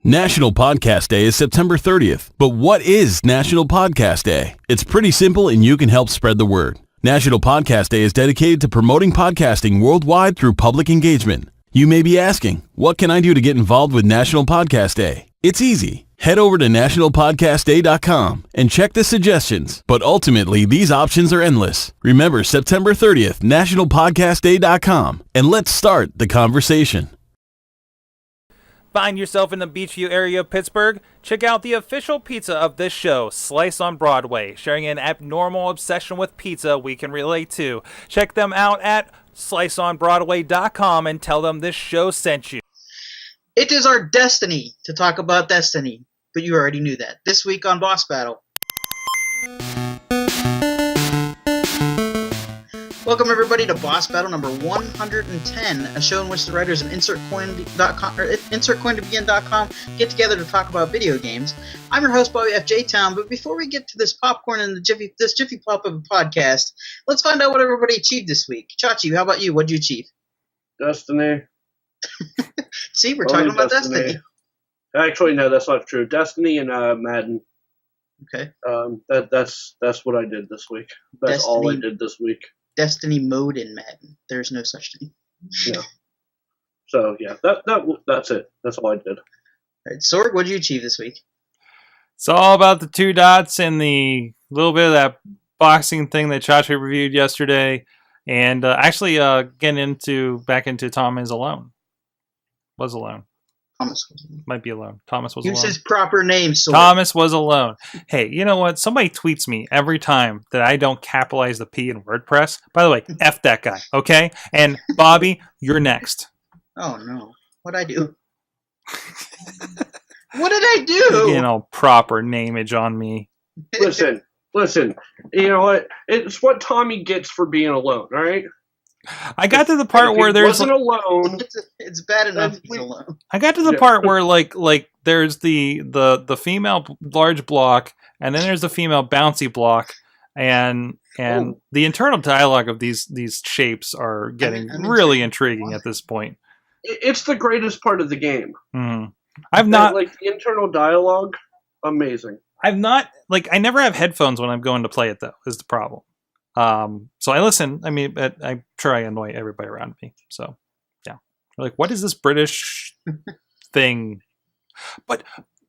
National Podcast Day is September 30th, but what is National Podcast Day? It's pretty simple and you can help spread the word. National Podcast Day is dedicated to promoting podcasting worldwide through public engagement. You may be asking, what can I do to get involved with National Podcast Day? It's easy. Head over to nationalpodcastday.com and check the suggestions, but ultimately these options are endless. Remember September 30th, nationalpodcastday.com, and let's start the conversation. Find yourself in the Beachview area of Pittsburgh? Check out the official pizza of this show, Slice on Broadway, sharing an abnormal obsession with pizza we can relate to. Check them out at sliceonbroadway.com and tell them this show sent you. It is our destiny to talk about Destiny, but you already knew that. This week on Boss Battle. Welcome everybody to Boss Battle number 110, a show in which the writers of InsertCoin2Begin.com get together to talk about video games. I'm your host, Bobby F. J. Town, but before we get to this popcorn and this Jiffy Pop of a podcast, let's find out what everybody achieved this week. Chachi, how about you? What did you achieve? Destiny. See, we're talking about Destiny. Actually, no, that's not true. Destiny and Madden. Okay. That's what I did this week. That's Destiny. all I did this week. Destiny mode in Madden. There's no such thing. Yeah. So yeah, that's it. That's all I did. All right, Sorg, what did you achieve this week? It's all about the two dots and the little bit of that boxing thing that Chachi reviewed yesterday, and actually getting back into Tom is alone. Was alone. Thomas was alone. Might be alone. Thomas was Use alone. his proper name, Sorg. Thomas was alone. Hey, you know what? Somebody tweets me every time that I don't capitalize the P in WordPress. By the way, F that guy, okay? And Bobby, you're next. Oh, no. What'd I do? What did I do? You know, proper nameage on me. Listen. You know what? It's what Tommy gets for being alone. All right. I got to the part where there's wasn't alone. It's bad enough he's alone. I got to the part where like there's the female large block, and then there's the female bouncy block, and the internal dialogue of these shapes are getting really intriguing at this point. It's the greatest part of the game. Mm-hmm. I've not like the internal dialogue. Amazing. I've not I never have headphones when I'm going to play it though. Is the problem. So I listen. I mean, I'm sure I annoy everybody around me. So, yeah. Like, what is this British thing? But,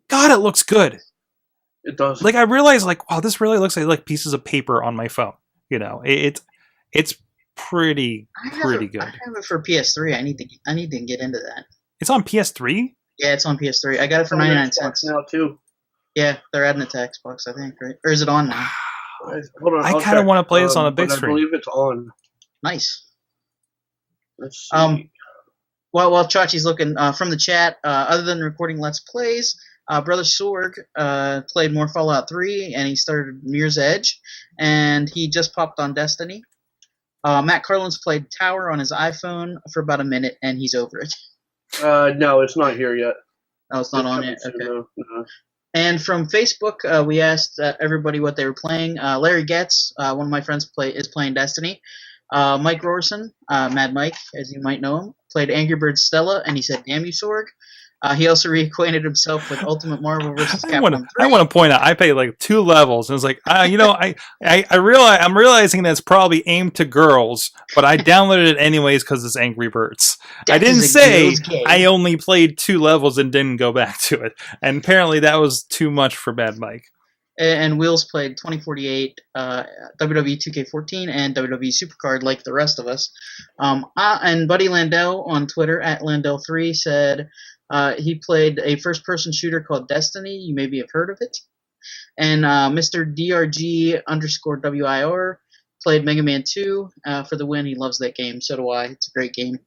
God, it looks good. It does. Like, I realize, wow, this really looks like pieces of paper on my phone. You know, it's pretty good. I have it for PS3. I need to get into that. It's on PS3? Yeah, it's on PS3. I got it for 99 cents. Now, too. Yeah, they're adding it to Xbox, I think, right? Or is it on now? Hold on, I kind of want to play this on a big screen. I believe it's on. Nice. Let's see. While Chachi's looking from the chat, other than recording Let's Plays, Brother Sorg played more Fallout 3, and he started Mirror's Edge, and he just popped on Destiny. Matt Carlin's played Tower on his iPhone for about a minute, and he's over it. No, it's not here yet. Oh, it's not on yet? Okay. No. And from Facebook, we asked everybody what they were playing. Larry Getz, one of my friends, is playing Destiny. Mike Rorson, Mad Mike, as you might know him, played Angry Birds Stella, and he said, "Damn you, Sorg." He also reacquainted himself with Ultimate Marvel vs. Capcom 3. I want to point out, I played 2 levels, and it's I'm realizing that's probably aimed to girls, but I downloaded it anyways because it's Angry Birds. I didn't say I only played 2 levels and didn't go back to it, and apparently that was too much for Bad Mike. And Wheels played 2048, WWE 2K14, and WWE Supercard like the rest of us. And Buddy Landell on Twitter, at Landell3, said he played a first-person shooter called Destiny. You maybe have heard of it. And Mr. DRG_WIR played Mega Man 2 for the win. He loves that game. So do I. It's a great game.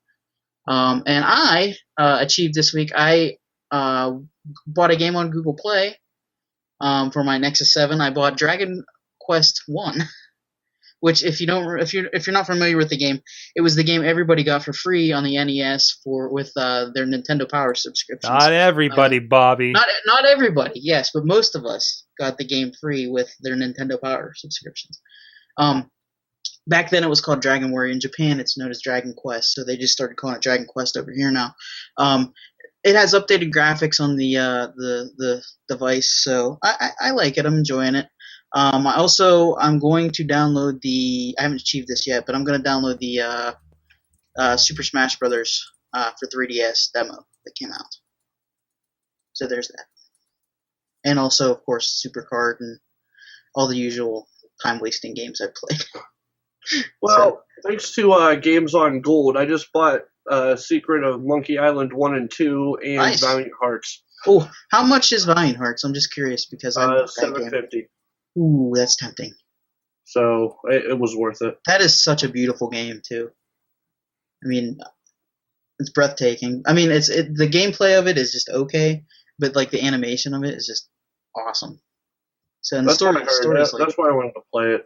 And I achieved this week. I bought a game on Google Play. For my Nexus 7, I bought Dragon Quest 1, which if you're not familiar with the game, it was the game everybody got for free on the NES with their Nintendo Power subscriptions. Not everybody, Bobby. Not everybody, yes, but most of us got the game free with their Nintendo Power subscriptions. Back then it was called Dragon Warrior. In Japan it's known as Dragon Quest, so they just started calling it Dragon Quest over here now. it has updated graphics on the device, so I like it. I'm enjoying it. I'm going to download I haven't achieved this yet, but I'm going to download the Super Smash Brothers for 3DS demo that came out. So there's that. And also, of course, Super Card and all the usual time-wasting games I've played. Well, thanks to Games on Gold, I just bought Secret of Monkey Island 1 and 2 and Nice. Valiant Hearts. Oh, how much is Valiant Hearts? I'm just curious because I bought that game. $7.50. Ooh, that's tempting. So it was worth it. That is such a beautiful game too. I mean, it's breathtaking. I mean, the gameplay of it is just okay, but like the animation of it is just awesome. So and That's why I wanted to play it.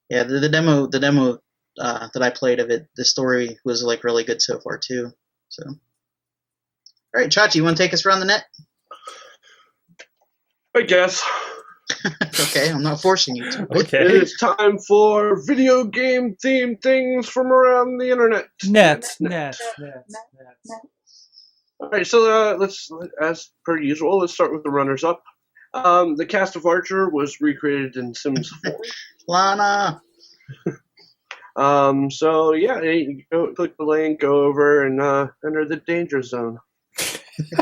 Yeah, the demo that I played of it, the story was like really good so far too. So, all right, Chachi, you want to take us around the net? I guess. Okay, I'm not forcing you to. Okay. It is time for video game themed things from around the internet. Nets. All right, so as per usual, let's start with the runners-up. The cast of Archer was recreated in Sims 4. Lana. So yeah, you go click the link, go over, and enter the danger zone.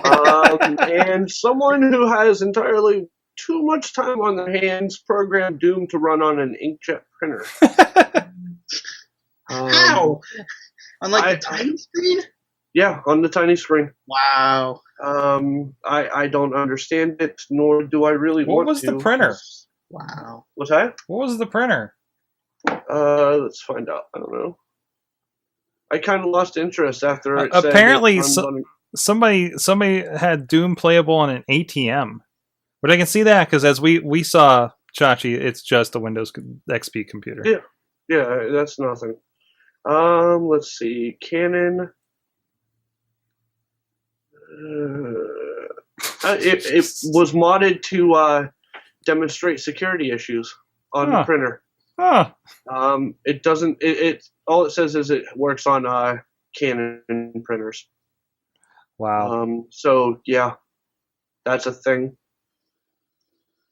And someone who has entirely too much time on their hands programmed Doom to run on an inkjet printer. How? On the tiny screen? Yeah, on the tiny screen. Wow. I don't understand it, nor do I really want to. What was the printer? Wow. What's that? What was the printer? Let's find out. I don't know. I kind of lost interest after it said apparently somebody had Doom playable on an ATM. But I can see that because as we saw Chachi, it's just a Windows XP computer. Yeah, that's nothing. Let's see. Canon. It was modded to demonstrate security issues on the printer. Huh. It doesn't. It all it says is it works on Canon printers. Wow. So yeah, that's a thing.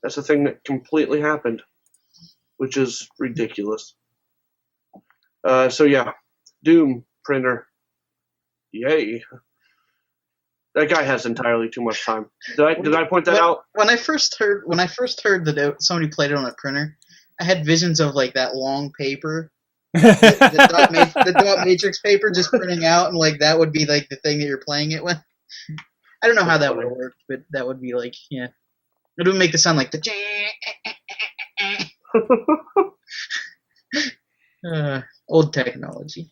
That's a thing that completely happened, which is ridiculous. So yeah, Doom printer. Yay. That guy has entirely too much time. Did I point that out? When I first heard that somebody played it on a printer, I had visions of like that long paper, the dot matrix paper, just printing out, and like that would be like the thing that you're playing it with. I don't know how that would work, but that would be like, yeah, it would make the sound like the. Old technology.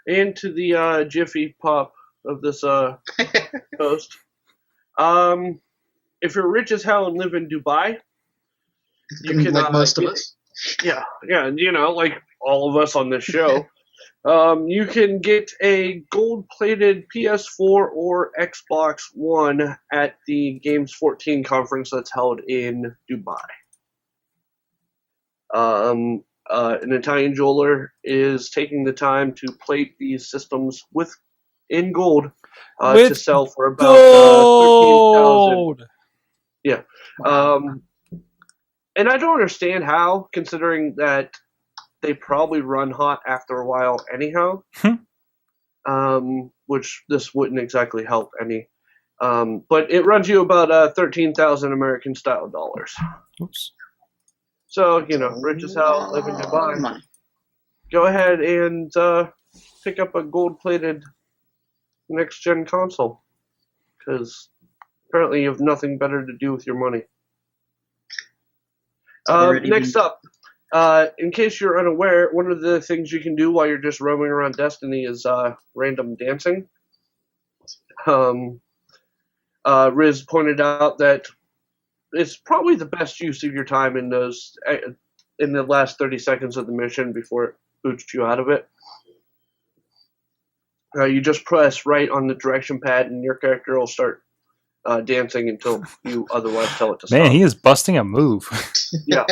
Into the Jiffy Pop of this post. If you're rich as hell and live in Dubai, you can like most of us. Yeah, like all of us on this show. You can get a gold-plated PS4 or Xbox One at the Games 14 conference that's held in Dubai. An Italian jeweler is taking the time to plate these systems in gold to sell for about $13,000. Yeah. And I don't understand how, considering that they probably run hot after a while anyhow, which this wouldn't exactly help any. But it runs you about 13,000 American style dollars. Oops. So, rich as hell, live in Dubai. Go ahead and pick up a gold-plated next-gen console, because apparently you have nothing better to do with your money. Next up, in case you're unaware, one of the things you can do while you're just roaming around Destiny is random dancing. Rizz pointed out that it's probably the best use of your time in the last 30 seconds of the mission before it boots you out of it. You just press right on the direction pad and your character will start dancing until you otherwise tell it to stop. Man, he is busting a move. Yeah.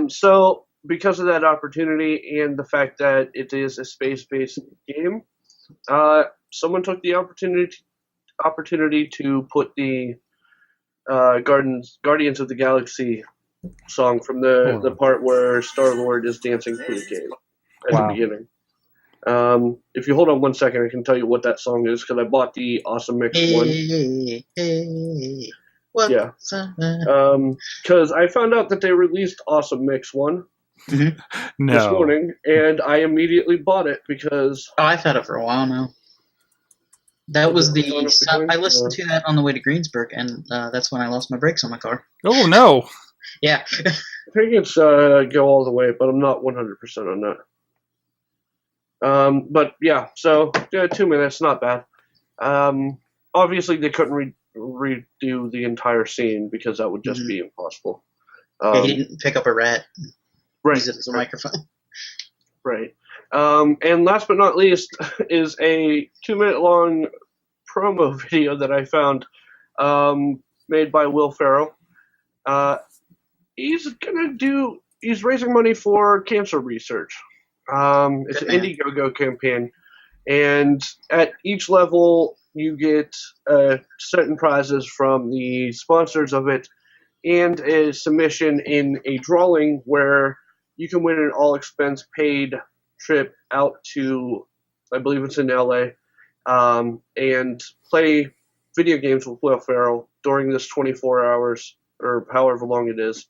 So because of that opportunity and the fact that it is a space-based game, someone took the opportunity opportunity to put the Guardians of the Galaxy song from the part where Star-Lord is dancing through the cave at the beginning. If you hold on 1 second, I can tell you what that song is because I bought the Awesome Mix one. Yeah. Because I found out that they released Awesome Mix 1 this morning, and I immediately bought it because... Oh, I've had it for a while now. That was the... I listened to that on the way to Greensburg, and that's when I lost my brakes on my car. Oh, no. Yeah. I think it's Go All the Way, but I'm not 100% on that. But yeah, so 2 minutes, not bad. Obviously, they couldn't redo the entire scene because that would just be impossible. He didn't pick up a rat. Right. Use it as a microphone. Right. And last but not least is a 2-minute long promo video that I found made by Will Ferrell. He's raising money for cancer research. It's an Indiegogo campaign, and at each level you get certain prizes from the sponsors of it and a submission in a drawing where you can win an all-expense-paid trip out to, I believe it's in LA, and play video games with Will Ferrell during this 24 hours or however long it is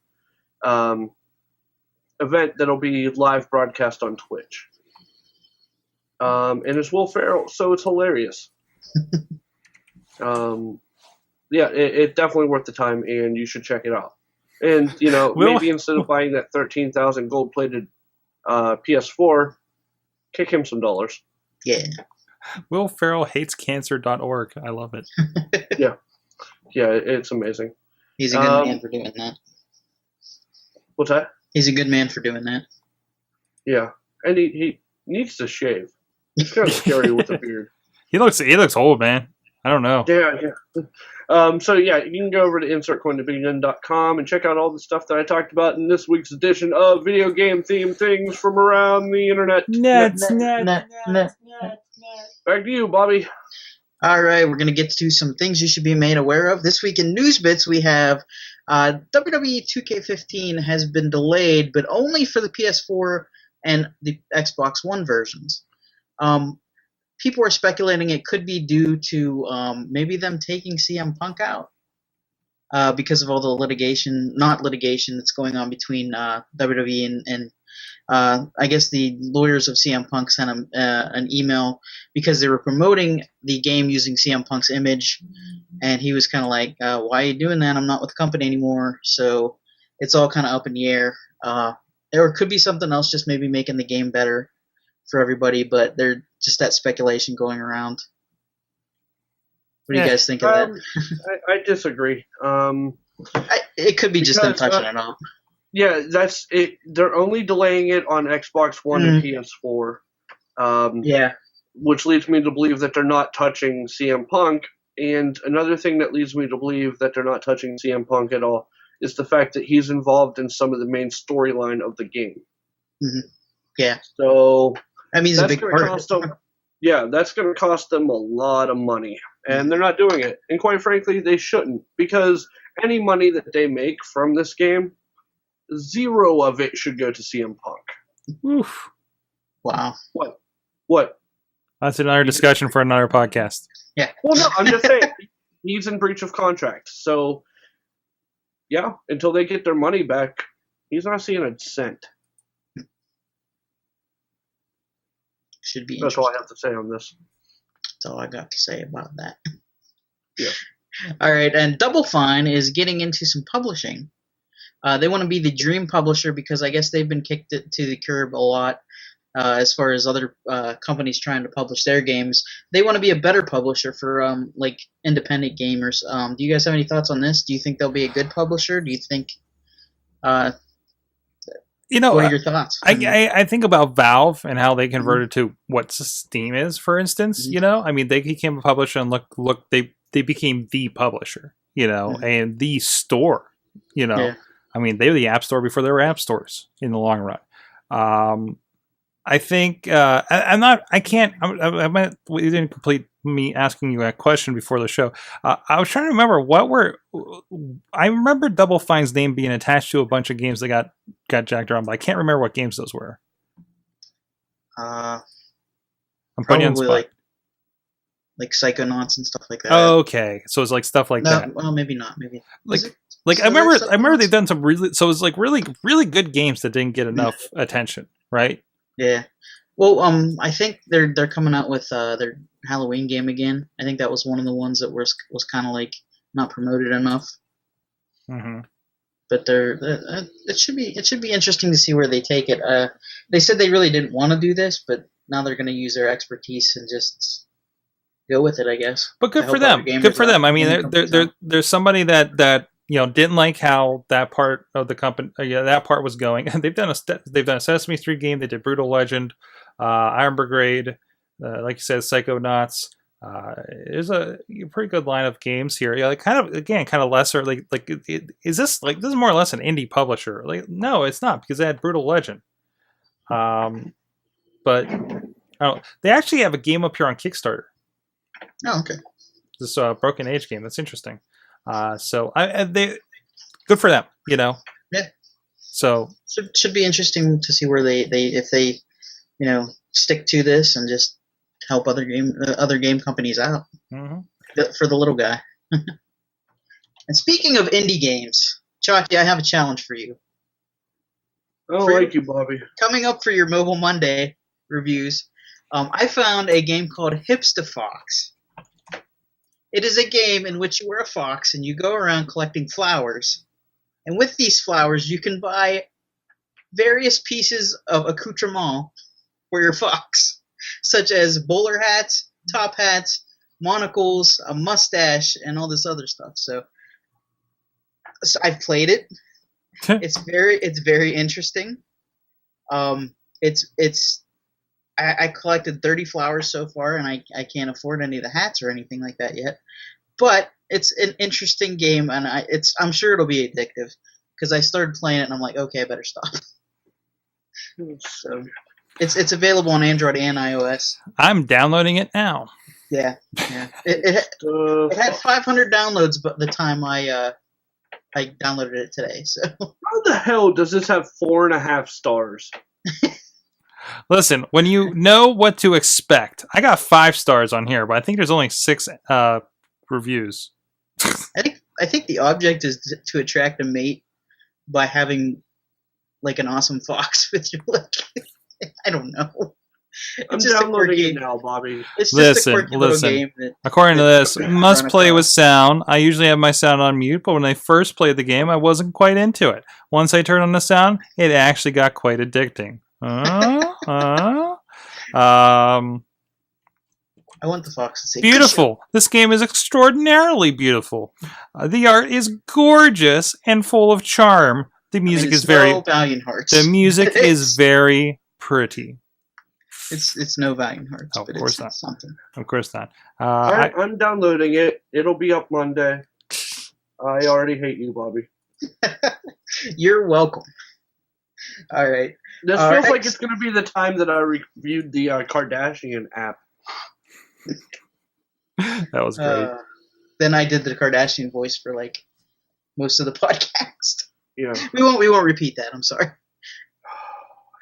event that'll be live broadcast on Twitch. And it's Will Ferrell, so it's hilarious. It's definitely worth the time, and you should check it out. And, maybe instead of buying that 13,000 gold-plated PS4, kick him some dollars. Yeah. Will Ferrell hates cancer.org. I love it. Yeah, it's amazing. He's a good man for doing that. What's that? He's a good man for doing that. Yeah, and he needs to shave. It's kind of scary with a beard. He looks old, man. I don't know. Yeah. So you can go over to insertcoin.begin.com and check out all the stuff that I talked about in this week's edition of video game themed things from around the internet. Back to you, Bobby. All right, we're going to get to some things you should be made aware of. This week in News Bits, we have WWE 2K15 has been delayed, but only for the PS4 and the Xbox One versions. People are speculating it could be due to maybe them taking CM Punk out because of all the litigation that's going on between WWE and I guess the lawyers of CM Punk sent him an email because they were promoting the game using CM Punk's image, and he was kind of like, why are you doing that? I'm not with the company anymore. So it's all kind of up in the air. Or it could be something else, just maybe making the game better for everybody, but there's just that speculation going around. What do you guys think of that? I disagree. It could be just them touching it up. Yeah, that's it. They're only delaying it on Xbox One and PS4. Which leads me to believe that they're not touching CM Punk. And another thing that leads me to believe that they're not touching CM Punk at all is the fact that he's involved in some of the main storyline of the game. Mm-hmm. Yeah. So I mean, it's a big part. That's going to cost them a lot of money. And they're not doing it. And quite frankly, they shouldn't. Because any money that they make from this game, 0 of it should go to CM Punk. Oof. Wow. What? That's another discussion for another podcast. Yeah. Well, no, I'm just saying, he's in breach of contract. So, until they get their money back, he's not seeing a cent. Should be. That's all I have to say on this. That's all I got to say about that. Yeah. All right, and DoubleFine is getting into some publishing. They want to be the dream publisher because I guess they've been kicked to the curb a lot as far as other companies trying to publish their games. They want to be a better publisher for independent gamers. Do you guys have any thoughts on this? Do you think they'll be a good publisher? Do you think? What are your thoughts? I think about Valve and how they converted to what Steam is, for instance. I mean, they became a publisher and look, they became the publisher, and the store, Yeah. I mean, they were the app store before there were app stores in the long run. I think I'm not. I can't. I might. We didn't complete me asking you a question before the show. I was trying to remember what were. I remember Double Fine's name being attached to a bunch of games that got jacked around, but I can't remember what games those were. Uh, I'm putting you on the probably spot. like Psychonauts and stuff like that. Oh, okay, so it's like stuff like that. Well, maybe not. Maybe Like, Is it like I Silver remember they've Psychonauts? done some really. So it was like really good games that didn't get enough attention, right? Yeah. Well, I think they're coming out with their Halloween game again. I think that was one of the ones that was kind of like not promoted enough. Mm-hmm. But it should be interesting to see where they take it. They said they really didn't want to do this, but now they're going to use their expertise and just go with it, I guess. But good To for help other them. gamers Good for out, them. I gaming mean, companies out. there's somebody that didn't like how that part of the company, that part was going. They've done a Sesame Street game. They did Brutal Legend, Iron Brigade, like you said, Psychonauts. There's a pretty good line of games here. Yeah, like kind of lesser. Is this more or less an indie publisher? Like, no, it's not, because they had Brutal Legend. But I don't. They actually have a game up here on Kickstarter. Oh, okay. This Broken Age game. That's interesting. So they good for them. Yeah. So Should be interesting to see where they if they stick to this and just help other game companies out mhm. for the little guy. And speaking of indie games, Chachi, I have a challenge for you. I like you, Bobby. Coming up for your Mobile Monday reviews, I found a game called Hipsta Fox. It is a game in which you are a fox and you go around collecting flowers. And with these flowers, you can buy various pieces of accoutrement for your fox, such as bowler hats, top hats, monocles, a mustache, and all this other stuff. So I've played it. It's very interesting. I collected 30 flowers so far, and I can't afford any of the hats or anything like that yet. But it's an interesting game, and I'm sure it'll be addictive, because I started playing it and I'm like, okay, I better stop. So it's available on Android and iOS. I'm downloading it now. Yeah. It had 500 downloads, but the time I downloaded it today. So How the hell does this have 4.5 stars? Listen, when you know what to expect, I got 5 stars on here, but I think there's only 6 reviews. I think the object is to attract a mate by having like an awesome fox with your I don't know. I'm It's just a downloading quirky it now, Bobby. It's just a quirky little Listen. game. According to this, must run play across. with sound. I usually have my sound on mute, but when I first played the game, I wasn't quite into it. Once I turned on the sound, it actually got quite addicting. I want the fox to say Beautiful. This game is extraordinarily beautiful. The art is gorgeous and full of charm. The music is very. Valiant Hearts. The music is very pretty. It's no Valiant Hearts, Oh, of but course it's not. something. Of course not. I'm downloading it. It'll be up Monday. I already hate you, Bobby. You're welcome. All right. This feels like it's going to be the time that I reviewed the Kardashian app. That was great. Then I did the Kardashian voice for like most of the podcast. Yeah. We won't repeat that. I'm sorry.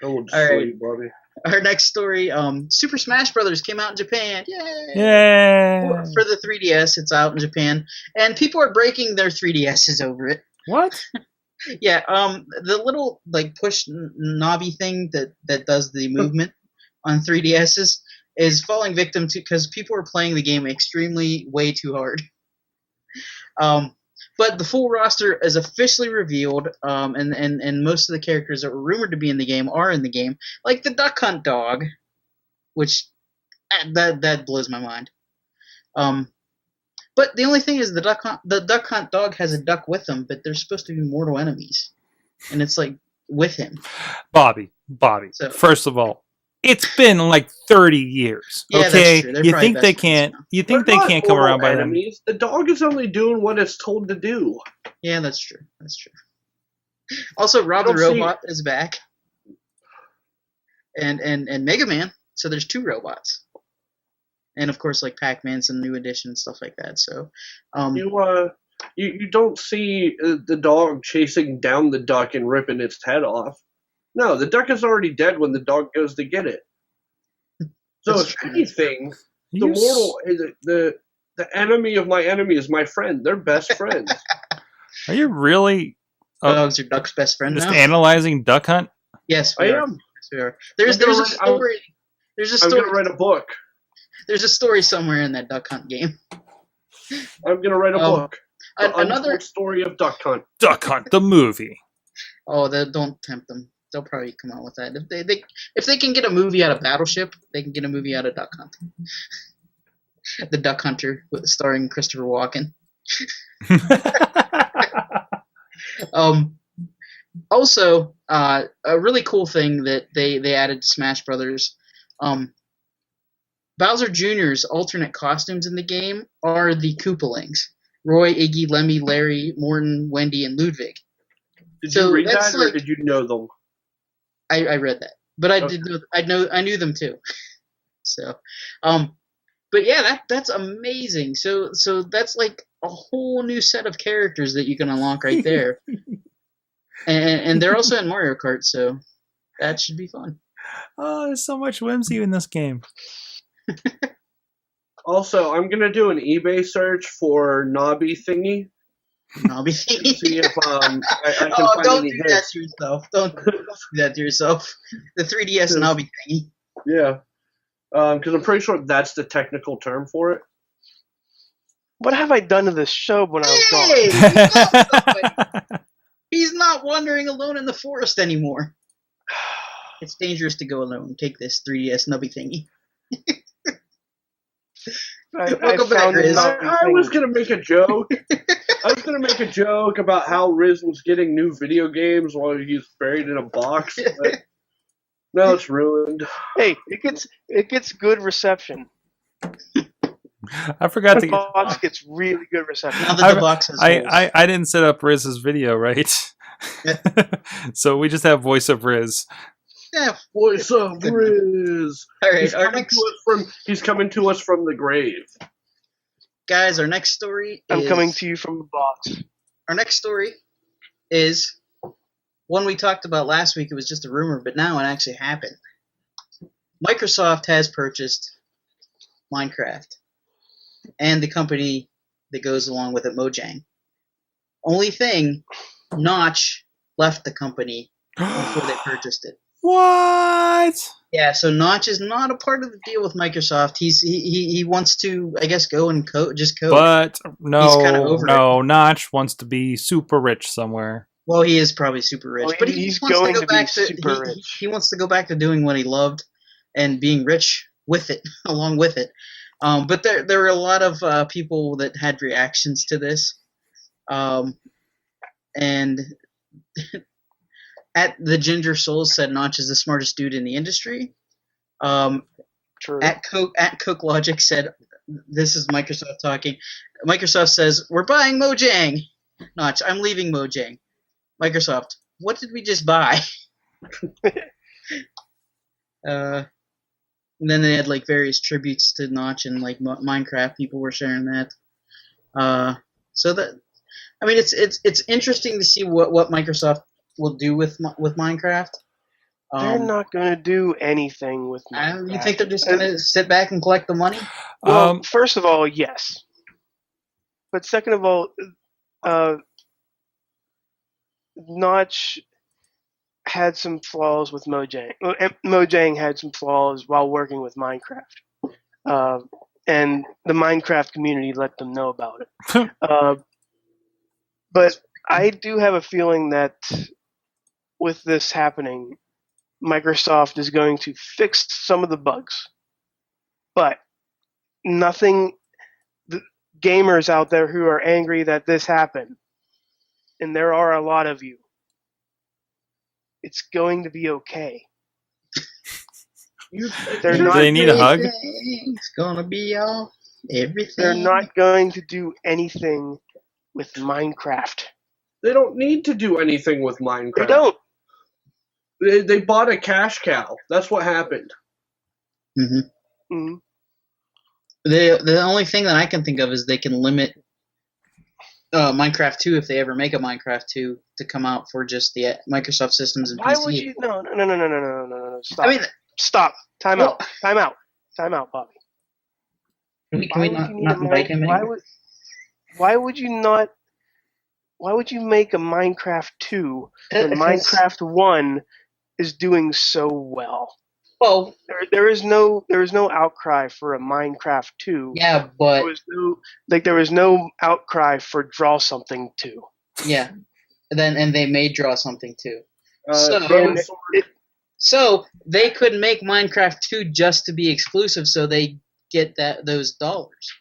I will destroy All right. you, Bobby. Our next story, Super Smash Brothers came out in Japan. Yay! Yay! For the 3DS, it's out in Japan, and people are breaking their 3DSs over it. What? Yeah, the little like push knobby thing that does the movement on 3DSs is falling victim to because people are playing the game extremely way too hard. But the full roster is officially revealed, and most of the characters that were rumored to be in the game are in the game, like the Duck Hunt dog, which that blows my mind. But the only thing is the Duck Hunt dog has a duck with him, but they're supposed to be mortal enemies, and it's like with him. Bobby. So- First of all, it's been like 30 years. Yeah, that's Okay, true. They're you probably think they best friends can't? now. You think They're they not can't come around by then? enemies. The dog is only doing what it's told to do. Yeah, that's true. Also, Rob the don't see- Robot is back. and Mega Man. So there's 2 robots. And of course, like Pac-Man's some new edition and stuff like that. So, you don't see the dog chasing down the duck and ripping its head off. No, the duck is already dead when the dog goes to get it. So if anything, the enemy of my enemy is my friend. They're best friends. Are you really dogs are Duck's best friend just now? analyzing Duck Hunt? Yes, I am. Yes, we are. There's a story. I'm going to write a book. There's a story somewhere in that Duck Hunt game. I'm going to write a book. Another story of Duck Hunt. Duck Hunt, the movie. Oh, don't tempt them. They'll probably come out with that. If they can get a movie out of Battleship, they can get a movie out of Duck Hunt. The Duck Hunter, starring Christopher Walken. Also, a really cool thing that they added to Smash Brothers. Bowser Jr.'s alternate costumes in the game are the Koopalings. Roy, Iggy, Lemmy, Larry, Morton, Wendy, and Ludwig. Did you read that, or did you know them? I read that, but I knew them too. So, but yeah, that's amazing. So that's like a whole new set of characters that you can unlock right there, and they're also in Mario Kart, so that should be fun. Oh, there's so much whimsy in this game. Also, I'm gonna do an eBay search for Nobby Thingy. Nobby Thingy. See if I can find don't any do hits. that to yourself. Don't do that to yourself. The 3DS Nobby Thingy. Yeah, because I'm pretty sure that's the technical term for it. What have I done to this show when I was gone? He's not wandering alone in the forest anymore. It's dangerous to go alone. Take this 3DS Nubby Thingy. Welcome back, Rizz. I was gonna make a joke. I was gonna make a joke about how Rizz was getting new video games while he's buried in a box. But now it's ruined. Hey, it gets good reception. I forgot The box gets really good reception. Now that the box has holes. I didn't set up Rizz's video right, so we just have voice of Rizz. Yeah, Voice of Rizz. All right, he's coming to us from the grave. Guys, our next story I'm coming to you from the box. Our next story is one we talked about last week. It was just a rumor, but now it actually happened. Microsoft has purchased Minecraft and the company that goes along with it, Mojang. Only thing, Notch left the company before they purchased it. What? Yeah, so Notch is not a part of the deal with Microsoft. He wants to, I guess, go and code. But He's kind of over it. Notch wants to be super rich somewhere. Well, he is probably super rich, but he's wants going to go to back be super rich. He wants to go back to doing what he loved and being rich with it, along with it. But there were a lot of people that had reactions to this, and at the Ginger Souls said Notch is the smartest dude in the industry. True. At Cook Logic said, this is Microsoft talking. Microsoft says, we're buying Mojang. Notch, I'm leaving Mojang. Microsoft, what did we just buy? And then they had like various tributes to Notch and like Minecraft. People were sharing that. So that, I mean, it's interesting to see what Microsoft will do with Minecraft. They're not going to do anything with Minecraft. You think they're just going to sit back and collect the money? Well, first of all, yes. But second of all, Notch had some flaws with Mojang. Mojang had some flaws while working with Minecraft. And the Minecraft community let them know about it. But I do have a feeling that with this happening, Microsoft is going to fix some of the bugs. But nothing, the gamers out there who are angry that this happened, and there are a lot of you, it's going to be okay. They need a hug? It's going to be all everything. They're not going to do anything with Minecraft. They don't need to do anything with Minecraft. They don't. They bought a cash cow. That's what happened. Mm-hmm. Mm-hmm. The only thing that I can think of is they can limit Minecraft 2 if they ever make a Minecraft 2 to come out for just the Microsoft systems and Why PC. would you? No. Stop. I mean, Stop. Time well, out. Time out, Bobby. Can we not invite him anymore? Why would you not? Why would you make a Minecraft 2 when Minecraft 1 is doing so well? Well, there is no outcry for a Minecraft 2. Yeah, but there was no outcry for Draw Something 2. Yeah, and they may Draw Something too. So they could make Minecraft 2 just to be exclusive, so they get those dollars.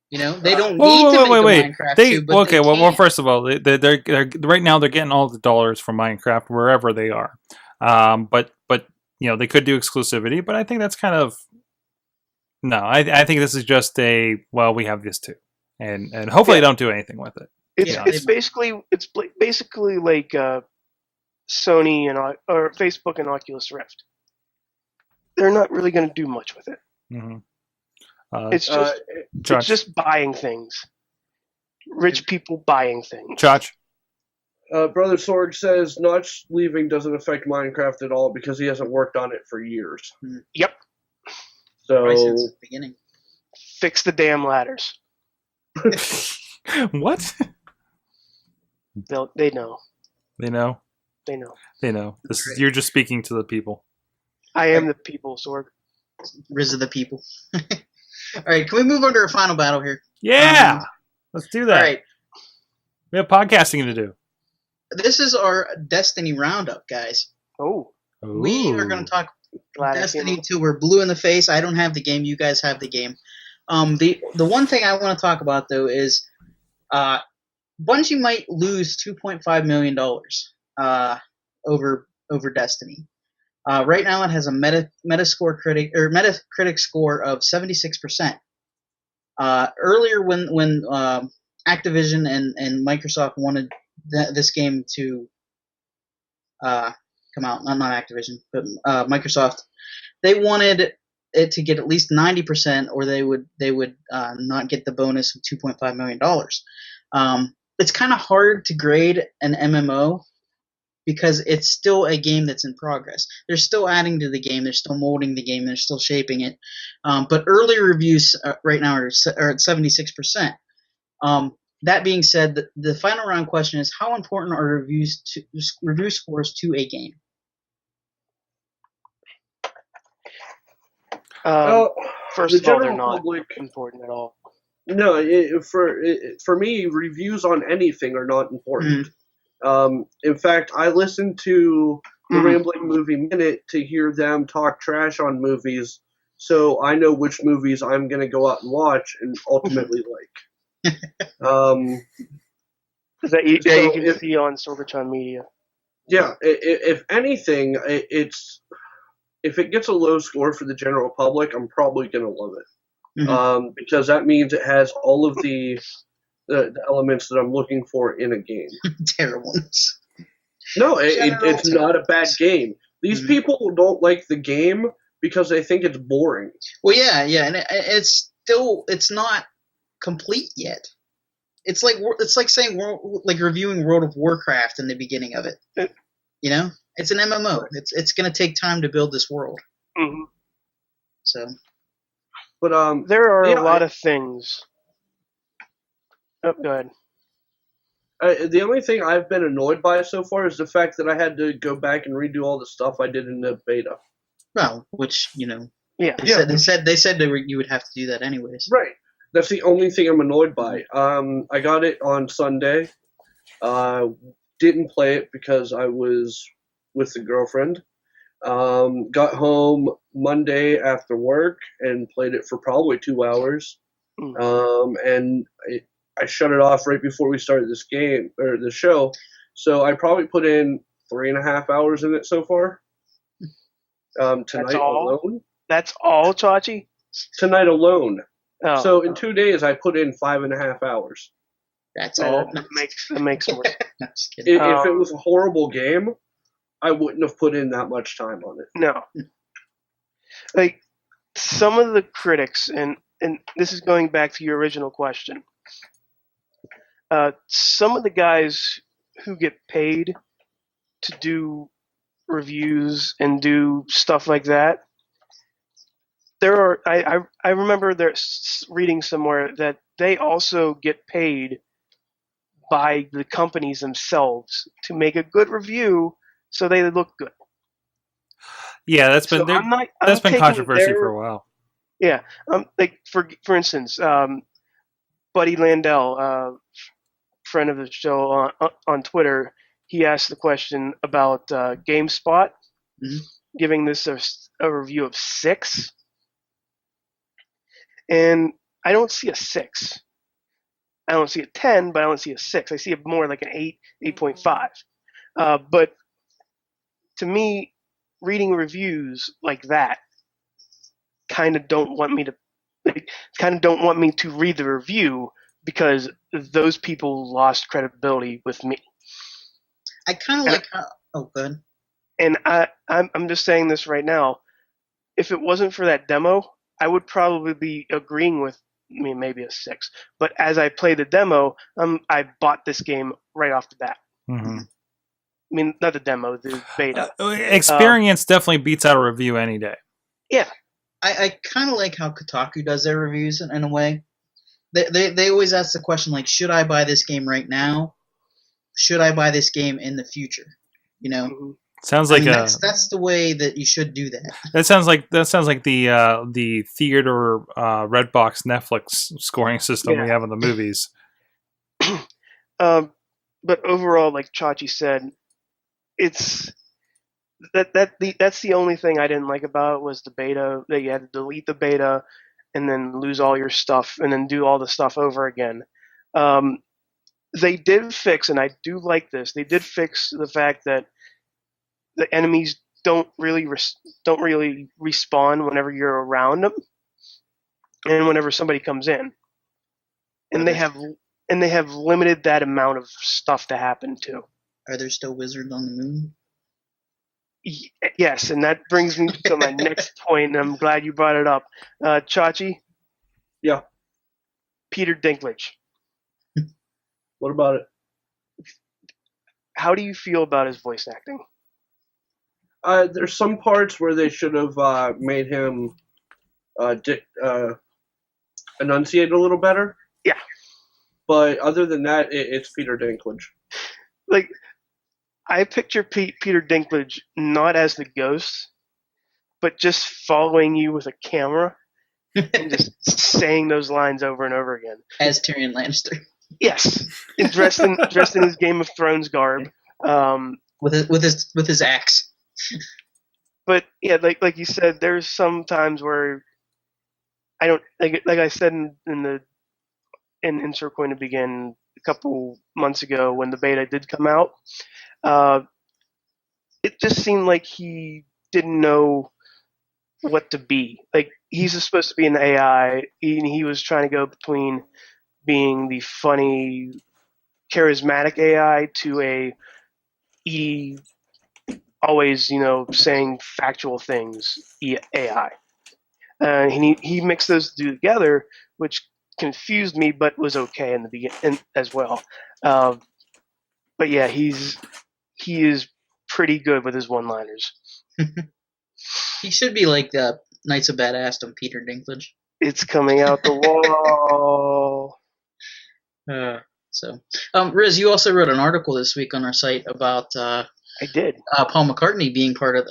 You know, they don't need to make a Minecraft 2. But okay, well, first of all, they're right now they're getting all the dollars from Minecraft wherever they are. But you know, they could do exclusivity, but I think that's kind of no. I think this is just we have this too, and hopefully they don't do anything with it. It's basically like Sony or Facebook and Oculus Rift. They're not really going to do much with it. Mm-hmm. It's just buying things. Rich people buying things. Chachi. Brother Sorg says Notch leaving doesn't affect Minecraft at all because he hasn't worked on it for years. Yep. So right since the beginning. Fix the damn ladders. What? They know. They know. They know. They know. You're just speaking to the people. I am the people, Sorg. Rizz of the people. All right, can we move on to our final battle here? Yeah, let's do that. All right. We have podcasting to do. This is our Destiny roundup, guys. Oh. We are going to talk Destiny 2. We're blue in the face. I don't have the game. You guys have the game. The one thing I want to talk about, though, is Bungie might lose $2.5 million over Destiny. Right now, it has a Metacritic score of 76%. Earlier, when Activision and Microsoft wanted this game to come out, not Activision, but Microsoft, they wanted it to get at least 90%, or they would not get the bonus of $2.5 million. It's kind of hard to grade an MMO because it's still a game that's in progress. They're still adding to the game. They're still molding the game. They're still shaping it. But early reviews right now are at 76%. That being said, the final round question is, how important are review scores to a game? First of all, they're not important at all. No, for me, reviews on anything are not important. In fact, I listen to the Rambling Movie Minute to hear them talk trash on movies, so I know which movies I'm going to go out and watch and ultimately like. You can see on Sorgatron Media. Yeah, if anything, if it gets a low score for the general public, I'm probably going to love it. Because that means it has all of the elements that I'm looking for in a game. Terribleness. No, it's not a bad game. These people don't like the game because they think it's boring. Well, yeah, and it's not complete yet. It's like saying reviewing World of Warcraft in the beginning of it. You know, it's an MMO. It's going to take time to build this world. So, but there are a lot of things. Oh, go ahead. The only thing I've been annoyed by so far is the fact that I had to go back and redo all the stuff I did in the beta. Well, which they said you would have to do that anyways. Right. That's the only thing I'm annoyed by. I got it on Sunday. Didn't play it because I was with the girlfriend. Got home Monday after work and played it for probably 2 hours. And I shut it off right before we started this game or the show. So I probably put in 3.5 hours in it so far. Tonight alone. That's all, Chachi? Tonight alone. Oh. So in 2 days, I put in 5.5 hours. That's all. That makes more sense. No, just kidding. If it was a horrible game, I wouldn't have put in that much time on it. No. Like, some of the critics, and this is going back to your original question, some of the guys who get paid to do reviews and do stuff like that, I remember reading somewhere that they also get paid by the companies themselves to make a good review so they look good. Yeah, that's been that's been controversy for a while. Yeah, like for instance, Buddy Landell, friend of the show on Twitter, he asked the question about GameSpot giving this a review of 6, and I don't see a 6. I don't see a 10, but I don't see a 6. I see it more like an 8, 8.5. But to me, reading reviews like that kind of don't want me to read the review, because those people lost credibility with me. I kind of like how... Oh, good. And I'm just saying this right now. If it wasn't for that demo, I would probably be agreeing with maybe a 6. But as I play the demo, I bought this game right off the bat. Mm-hmm. I mean, not the demo, the beta. Experience definitely beats out a review any day. Yeah. I kind of like how Kotaku does their reviews in a way. They always ask the question, like, should I buy this game right now? Should I buy this game in the future? You know? Sounds like that's the way that you should do that. That sounds like the theater Redbox Netflix scoring system we have in the movies. But overall, like Chachi said, it's that's the only thing I didn't like about it was the beta, that you had to delete the beta and then lose all your stuff and then do all the stuff over again. They did fix, and I do like this, they did fix the fact that the enemies don't really respawn whenever you're around them and whenever somebody comes in. And they have limited that amount of stuff to happen too. Are there still wizards on the moon? Yes, and that brings me to my next point, and I'm glad you brought it up. Chachi? Yeah. Peter Dinklage. What about it? How do you feel about his voice acting? There's some parts where they should have made him enunciate a little better. Yeah. But other than that, it's Peter Dinklage. Like, I picture Peter Dinklage not as the ghost, but just following you with a camera and just saying those lines over and over again. As Tyrion Lannister. Yes, and dressed in his Game of Thrones garb. With his axe. But yeah, like you said, there's some times where I don't like I said in Insert Going to Begin a couple months ago when the beta did come out. It just seemed like he didn't know what to be. Like, he's supposed to be an AI, and he was trying to go between being the funny, charismatic AI to always, saying factual things AI. And he mixed those two together, which confused me, but was okay in the beginning as well. But yeah, he is pretty good with his one-liners. He should be like Knights of Badass and Peter Dinklage. It's coming out the wall. So, Rizz, you also wrote an article this week on our site about I did. Paul McCartney being part of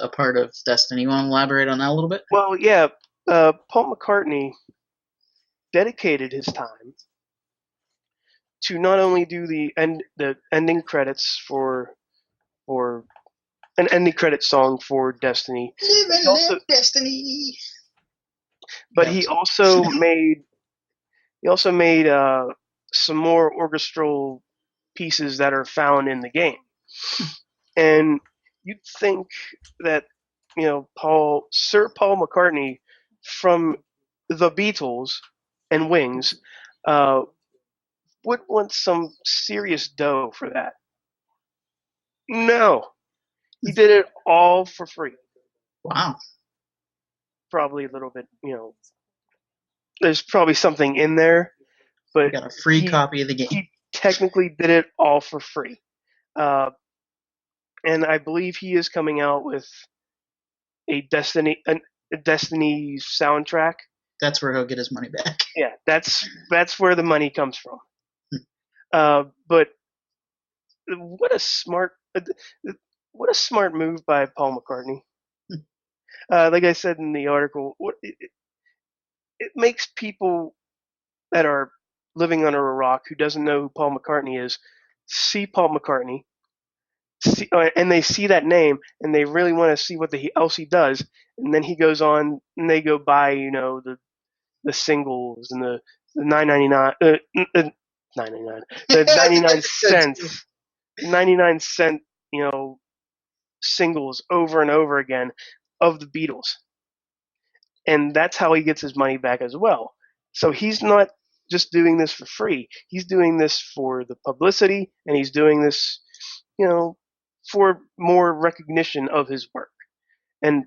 Destiny. You want to elaborate on that a little bit? Well, yeah. Paul McCartney dedicated his time to not only do the ending credits for an ending credit song for Destiny, Destiny. But he also made some more orchestral pieces that are found in the game. And you'd think that Sir Paul McCartney from the Beatles and Wings would want some serious dough for that. No, He did it all for free. Wow. Probably a little bit, there's probably something in there, but Got a free copy of the game. He technically did it all for free. And I believe he is coming out with a Destiny soundtrack. That's where he'll get his money back. Yeah, that's where the money comes from. But what a smart move by Paul McCartney. Like I said in the article, it makes people that are living under a rock who doesn't know who Paul McCartney is see Paul McCartney, and they see that name, and they really want to see what else he does, and then he goes on, and they go buy, the singles and the 9.99, 9.99, the 99 cent, singles over and over again of the Beatles, and that's how he gets his money back as well. So he's not just doing this for free. He's doing this for the publicity, and he's doing this, for more recognition of his work. And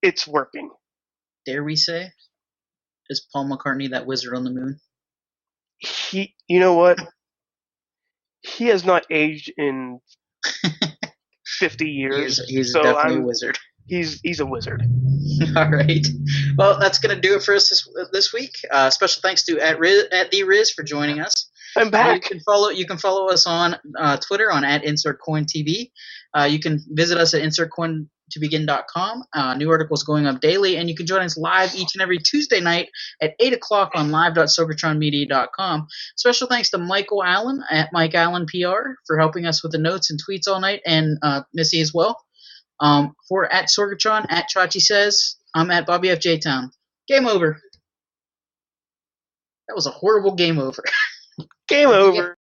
it's working. Dare we say? Is Paul McCartney that wizard on the moon? You know what? He has not aged in 50 years. He's definitely a wizard. He's a wizard. All right. Well, that's going to do it for us this week. Special thanks to at the Rizz for joining us. I'm back. You can follow us on Twitter on @InsertCoinTV. You can visit us at insertcointobegin.com. New articles going up daily, and you can join us live each and every Tuesday night at 8 o'clock on live.sorgatronmedia.com. Special thanks to Michael Allen at Mike Allen PR for helping us with the notes and tweets all night, and Missy as well. For at Sorgatron, at Chachi Says, I'm at Bobby F. J. Town. Game over. That was a horrible game over. Game over.